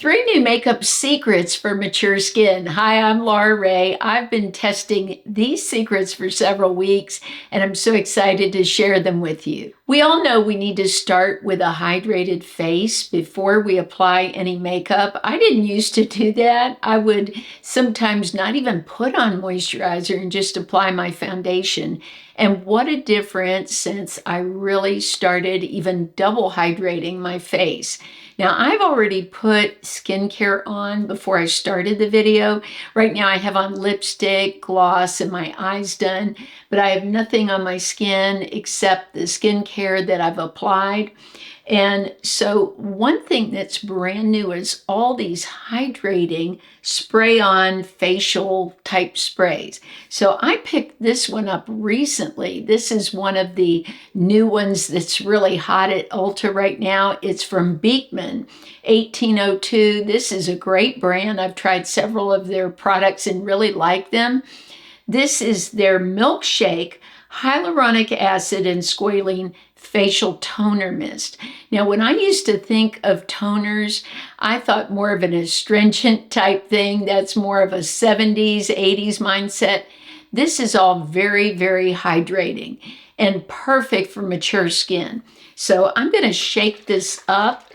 3 new makeup secrets for mature skin. Hi, I'm Laura Ray. I've been testing these secrets for several weeks, and I'm so excited to share them with you. We all know we need to start with a hydrated face before we apply any makeup. I didn't used to do that. I would sometimes not even put on moisturizer and just apply my foundation. And what a difference since I really started even double hydrating my face. Now, I've already put skincare on before I started the video. Right now I have on lipstick, gloss, and my eyes done, but I have nothing on my skin except the skincare that I've applied. And so one thing that's brand new is all these hydrating spray-on facial type sprays. So I picked this one up recently. This is one of the new ones that's really hot at Ulta right now. It's from Beekman, 1802. This is a great brand. I've tried several of their products and really like them. This is their Milkshake Hyaluronic Acid and Squalene Facial Toner Mist. Now, when I used to think of toners, I thought more of an astringent type thing. That's more of a 70s, 80s mindset. This is all very, very hydrating and perfect for mature skin. So I'm going to shake this up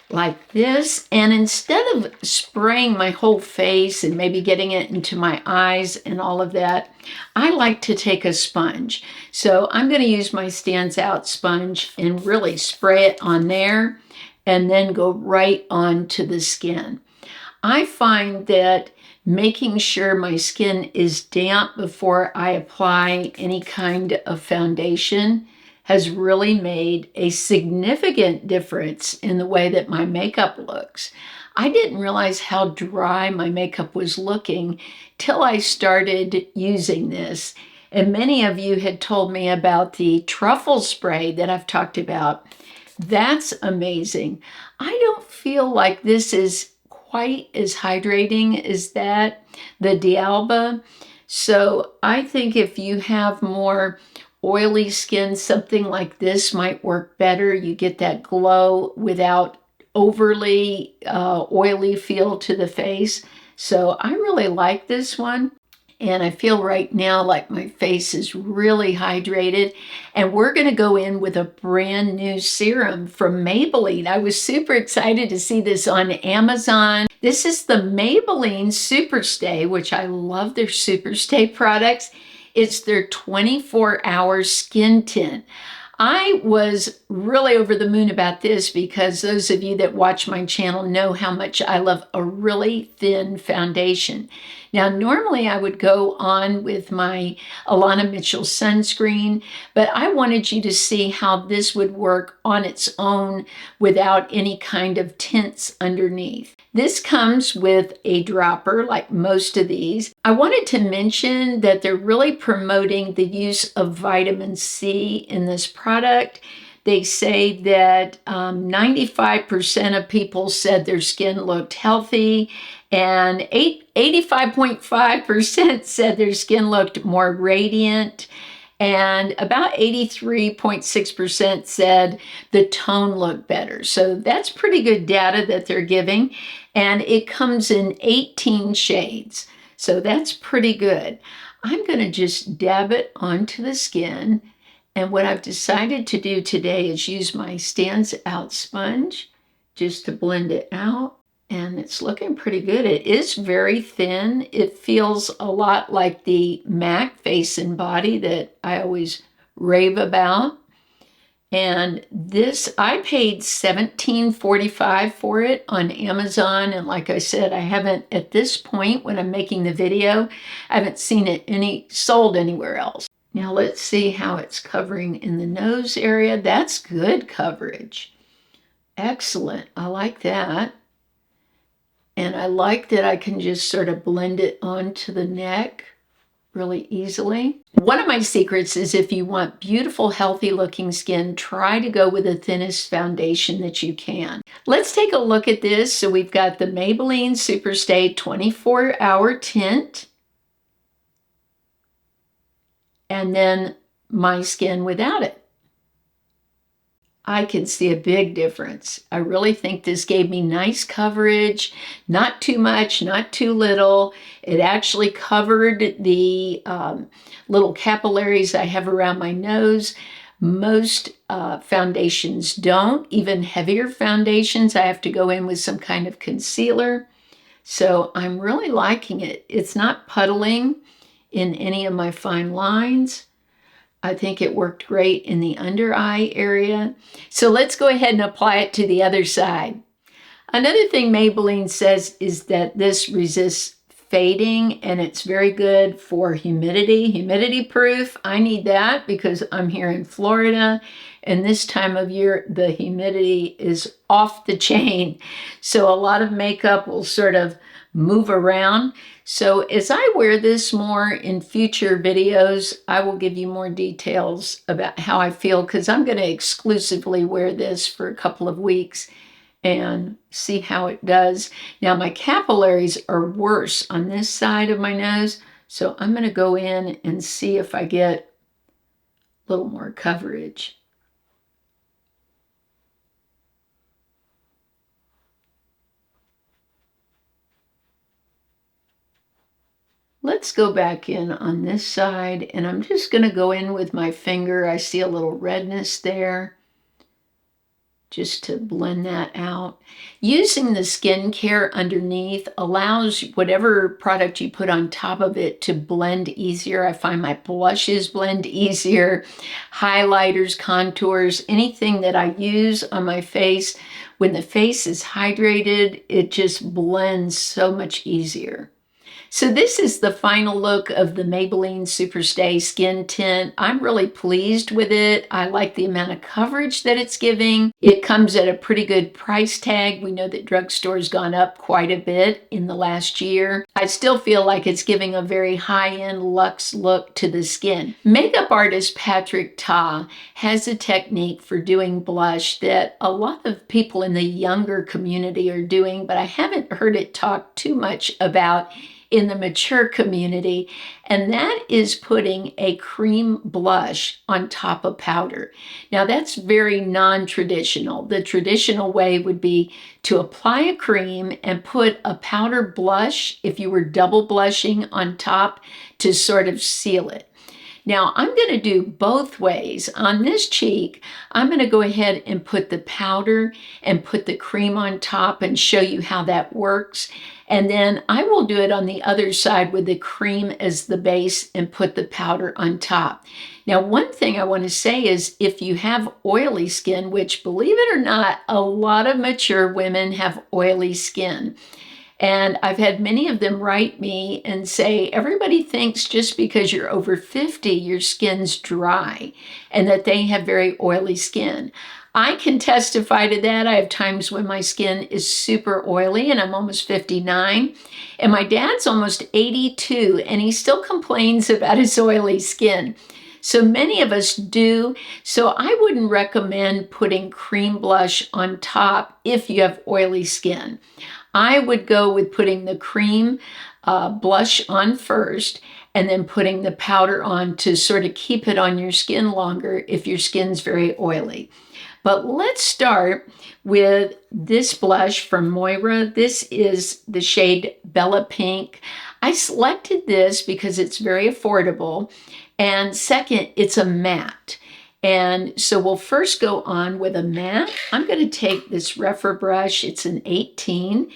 like this, and instead of spraying my whole face and maybe getting it into my eyes and all of that, I like to take a sponge. So I'm going to use my StansOut sponge and really spray it on there and then go right onto the skin. I find that making sure my skin is damp before I apply any kind of foundation has really made a significant difference in the way that my makeup looks. I didn't realize how dry my makeup was looking till I started using this. And many of you had told me about the truffle spray that I've talked about. That's amazing. I don't feel like this is quite as hydrating as that, the D'Alba. So I think if you have more oily skin, something like this might work better. You get that glow without overly oily feel to the face. So I really like this one. And I feel right now like my face is really hydrated. And we're going to go in with a brand new serum from Maybelline. I was super excited to see this on Amazon. This is the Maybelline Superstay, which I love their Superstay products. It's their 24-hour skin tint. I was really over the moon about this because those of you that watch my channel know how much I love a really thin foundation. Now, normally I would go on with my Alana Mitchell sunscreen, but I wanted you to see how this would work on its own without any kind of tints underneath. This comes with a dropper like most of these. I wanted to mention that they're really promoting the use of vitamin C in this product. They say that 95% of people said their skin looked healthy, and 85.5% said their skin looked more radiant, and about 83.6% said the tone looked better. So that's pretty good data that they're giving, and it comes in 18 shades. So that's pretty good. I'm going to just dab it onto the skin. And what I've decided to do today is use my StansOut sponge just to blend it out. And it's looking pretty good. It is very thin. It feels a lot like the MAC Face and Body that I always rave about. And this, I paid $17.45 for it on Amazon. And like I said, I haven't, at this point when I'm making the video, I haven't seen it sold anywhere else. Now let's see how it's covering in the nose area. That's good coverage. Excellent. I like that. And I like that I can just sort of blend it onto the neck really easily. One of my secrets is if you want beautiful, healthy looking skin, try to go with the thinnest foundation that you can. Let's take a look at this. So we've got the Maybelline Superstay 24-hour tint. And then my skin without it. I can see a big difference. I really think this gave me nice coverage, not too much, not too little. It actually covered the little capillaries I have around my nose. Most foundations don't. Even heavier foundations, I have to go in with some kind of concealer. So I'm really liking it. It's not puddling in any of my fine lines. I think it worked great in the under eye area. So let's go ahead and apply it to the other side. Another thing Maybelline says is that this resists fading, and it's very good for humidity proof. I need that because I'm here in Florida, and this time of year the humidity is off the chain. So a lot of makeup will sort of move around. So as I wear this more in future videos, I will give you more details about how I feel, because I'm going to exclusively wear this for a couple of weeks and see how it does. Now my capillaries are worse on this side of my nose, so I'm going to go in and see if I get a little more coverage. Let's go back in on this side, and I'm just going to go in with my finger. I see a little redness there, just to blend that out. Using the skincare underneath allows whatever product you put on top of it to blend easier. I find my blushes blend easier, highlighters, contours, anything that I use on my face. When the face is hydrated, it just blends so much easier. So this is the final look of the Maybelline Superstay Skin Tint. I'm really pleased with it. I like the amount of coverage that it's giving. It comes at a pretty good price tag. We know that drugstore's gone up quite a bit in the last year. I still feel like it's giving a very high-end luxe look to the skin. Makeup artist Patrick Ta has a technique for doing blush that a lot of people in the younger community are doing, but I haven't heard it talked too much about in the mature community, and that is putting a cream blush on top of powder. Now that's very non-traditional. The traditional way would be to apply a cream and put a powder blush, if you were double blushing, on top to sort of seal it. Now I'm going to do both ways. On this cheek, I'm going to go ahead and put the powder and put the cream on top and show you how that works. And then I will do it on the other side with the cream as the base and put the powder on top. Now, one thing I want to say is if you have oily skin, which believe it or not, a lot of mature women have oily skin. And I've had many of them write me and say, everybody thinks just because you're over 50, your skin's dry and that they have very oily skin. I can testify to that. I have times when my skin is super oily, and I'm almost 59, and my dad's almost 82, and he still complains about his oily skin. So many of us do. So I wouldn't recommend putting cream blush on top if you have oily skin. I would go with putting the cream blush on first and then putting the powder on to sort of keep it on your skin longer if your skin's very oily. But let's start with this blush from Moira. This is the shade Bella Pink. I selected this because it's very affordable. And second, it's a matte. And so we'll first go on with a matte. I'm going to take this Refer brush, it's an 18,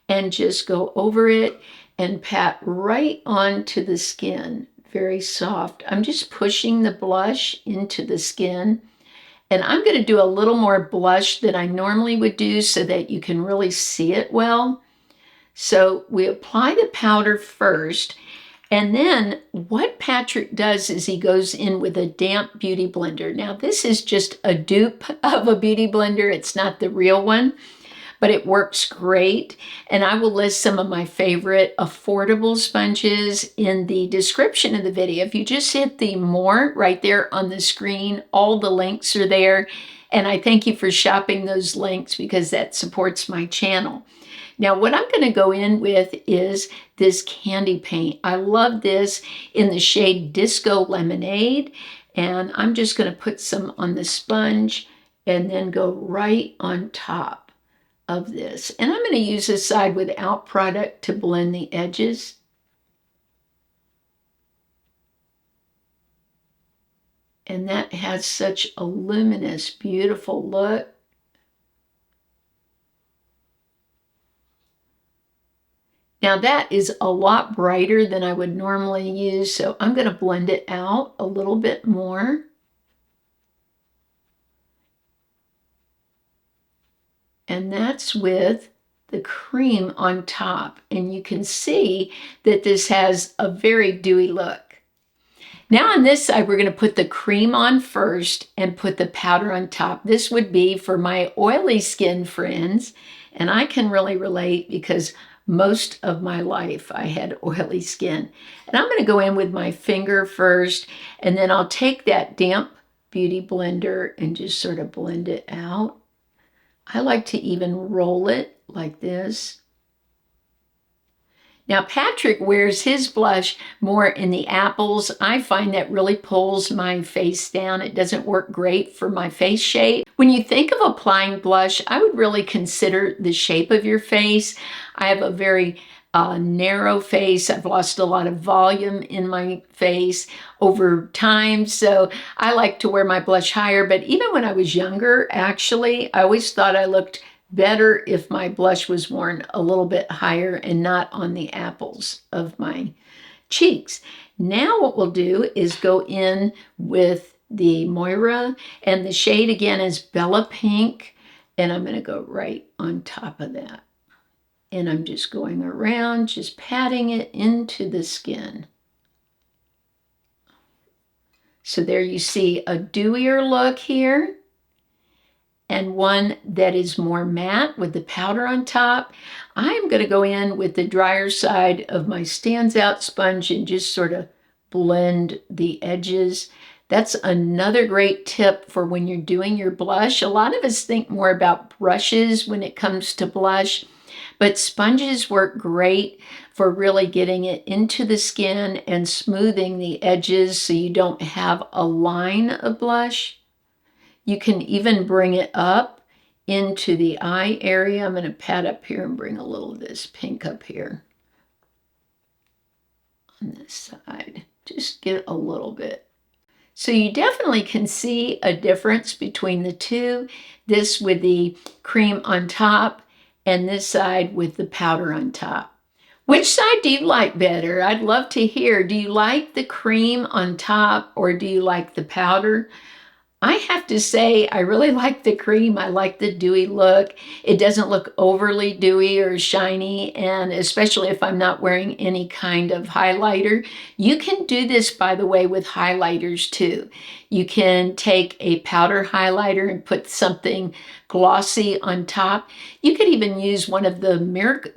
and just go over it and pat right onto the skin. Very soft. I'm just pushing the blush into the skin. And I'm going to do a little more blush than I normally would do so that you can really see it well. So we apply the powder first. And then what Patrick does is he goes in with a damp beauty blender. Now this is just a dupe of a beauty blender. It's not the real one, but it works great. And I will list some of my favorite affordable sponges in the description of the video. If you just hit the more right there on the screen, all the links are there. And I thank you for shopping those links because that supports my channel. Now what I'm going to go in with is this candy paint. I love this in the shade Disco Lemonade. And I'm just going to put some on the sponge and then go right on top of this. And I'm going to use this side without product to blend the edges. And that has such a luminous, beautiful look. Now that is a lot brighter than I would normally use, so I'm going to blend it out a little bit more. And that's with the cream on top. And you can see that this has a very dewy look. Now on this side, we're going to put the cream on first and put the powder on top. This would be for my oily skin friends, and I can really relate because most of my life I had oily skin. And I'm going to go in with my finger first, and then I'll take that damp beauty blender and just sort of blend it out. I like to even roll it like this. Now, Patrick wears his blush more in the apples. I find that really pulls my face down. It doesn't work great for my face shape. When you think of applying blush, I would really consider the shape of your face. I have a very narrow face. I've lost a lot of volume in my face over time, so I like to wear my blush higher. But even when I was younger, actually, I always thought I looked better if my blush was worn a little bit higher and not on the apples of my cheeks. Now what we'll do is go in with the Moira, and the shade again is Bella Pink, and I'm going to go right on top of that. And I'm just going around, just patting it into the skin. So there you see a dewier look here, and one that is more matte with the powder on top. I'm going to go in with the drier side of my StansOut sponge and just sort of blend the edges. That's another great tip for when you're doing your blush. A lot of us think more about brushes when it comes to blush, but sponges work great for really getting it into the skin and smoothing the edges so you don't have a line of blush. You can even bring it up into the eye area. I'm going to pat up here and bring a little of this pink up here on this side. Just get a little bit. So you definitely can see a difference between the two. This with the cream on top and this side with the powder on top. Which side do you like better? I'd love to hear. Do you like the cream on top or do you like the powder? I have to say, I really like the cream. I like the dewy look. It doesn't look overly dewy or shiny, and especially if I'm not wearing any kind of highlighter. You can do this, by the way, with highlighters too. You can take a powder highlighter and put something glossy on top. You could even use one of the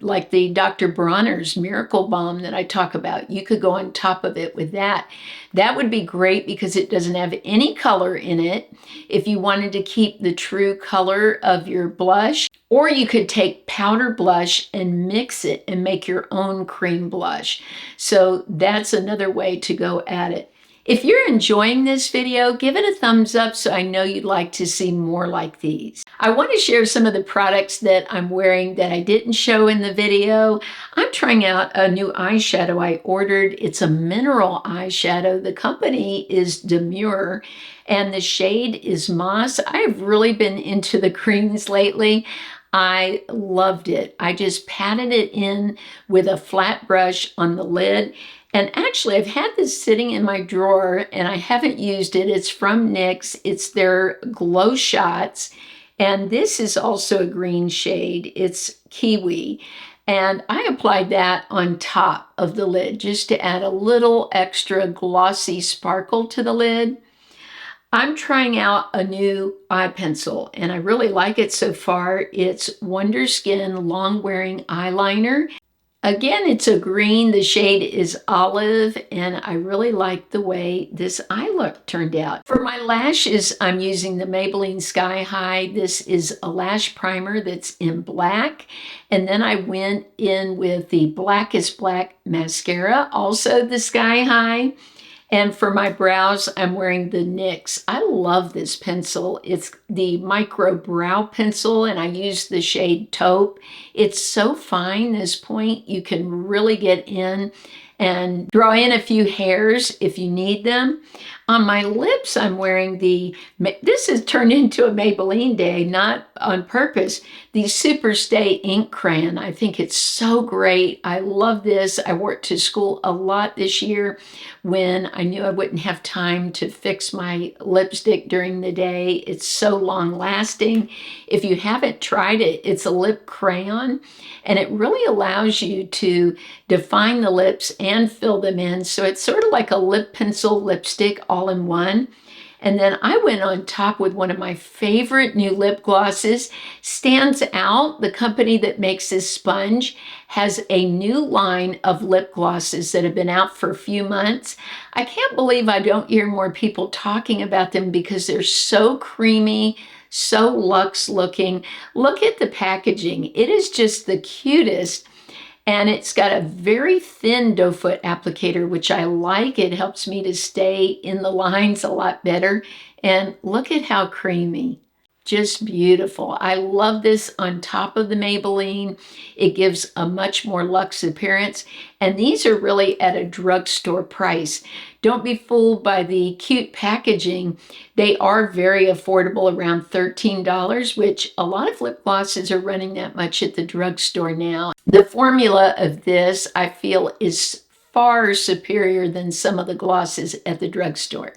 like the Dr. Bronner's Miracle Balm that I talk about. You could go on top of it with that. That would be great because it doesn't have any color in it. If you wanted to keep the true color of your blush, or you could take powder blush and mix it and make your own cream blush. So that's another way to go at it. If you're enjoying this video, give it a thumbs up so I know you'd like to see more like these. I want to share some of the products that I'm wearing that I didn't show in the video. I'm trying out a new eyeshadow I ordered. It's a mineral eyeshadow. The company is Demure, and the shade is Moss. I've really been into the creams lately. I loved it. I just patted it in with a flat brush on the lid. And actually, I've had this sitting in my drawer and I haven't used it. It's from NYX. It's their Glow Shots. And this is also a green shade. It's Kiwi. And I applied that on top of the lid just to add a little extra glossy sparkle to the lid. I'm trying out a new eye pencil and I really like it so far. It's Wonderskin Long Wearing Eyeliner. Again, it's a green, the shade is olive, and I really like the way this eye look turned out. For my lashes, I'm using the Maybelline Sky High. This is a lash primer that's in black, and then I went in with the Blackest Black Mascara, also the Sky High, And for my brows, I'm wearing the NYX. I love this pencil. It's the micro brow pencil, and I use the shade Taupe. It's so fine, this point. You can really get in and draw in a few hairs if you need them. On my lips, I'm wearing this has turned into a Maybelline day, not on purpose, the Superstay ink crayon. I think it's so great. I love this. I wore it to school a lot this year when I knew I wouldn't have time to fix my lipstick during the day. It's so long lasting. If you haven't tried it, it's a lip crayon, and it really allows you to define the lips and fill them in. So it's sort of like a lip pencil lipstick all in one. And then I went on top with one of my favorite new lip glosses. StansOut, the company that makes this sponge, has a new line of lip glosses that have been out for a few months. I can't believe I don't hear more people talking about them because they're so creamy, so luxe looking. Look at the packaging. It is just the cutest. And it's got a very thin doe foot applicator, which I like. It helps me to stay in the lines a lot better. And look at how creamy. Just beautiful. I love this on top of the Maybelline. It gives a much more luxe appearance. And these are really at a drugstore price. Don't be fooled by the cute packaging. They are very affordable, around $13, which a lot of lip glosses are running that much at the drugstore now. The formula of this, I feel, is far superior than some of the glosses at the drugstore.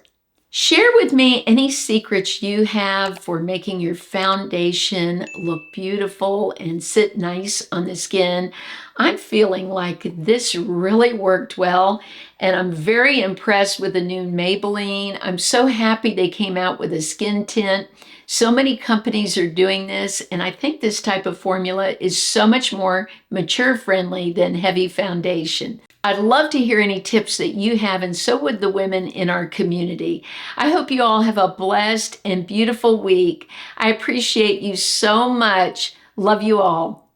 Share with me any secrets you have for making your foundation look beautiful and sit nice on the skin. I'm feeling like this really worked well, and I'm very impressed with the new Maybelline. I'm so happy they came out with a skin tint. So many companies are doing this, and I think this type of formula is so much more mature friendly than heavy foundation. I'd love to hear any tips that you have, and so would the women in our community. I hope you all have a blessed and beautiful week. I appreciate you so much. Love you all.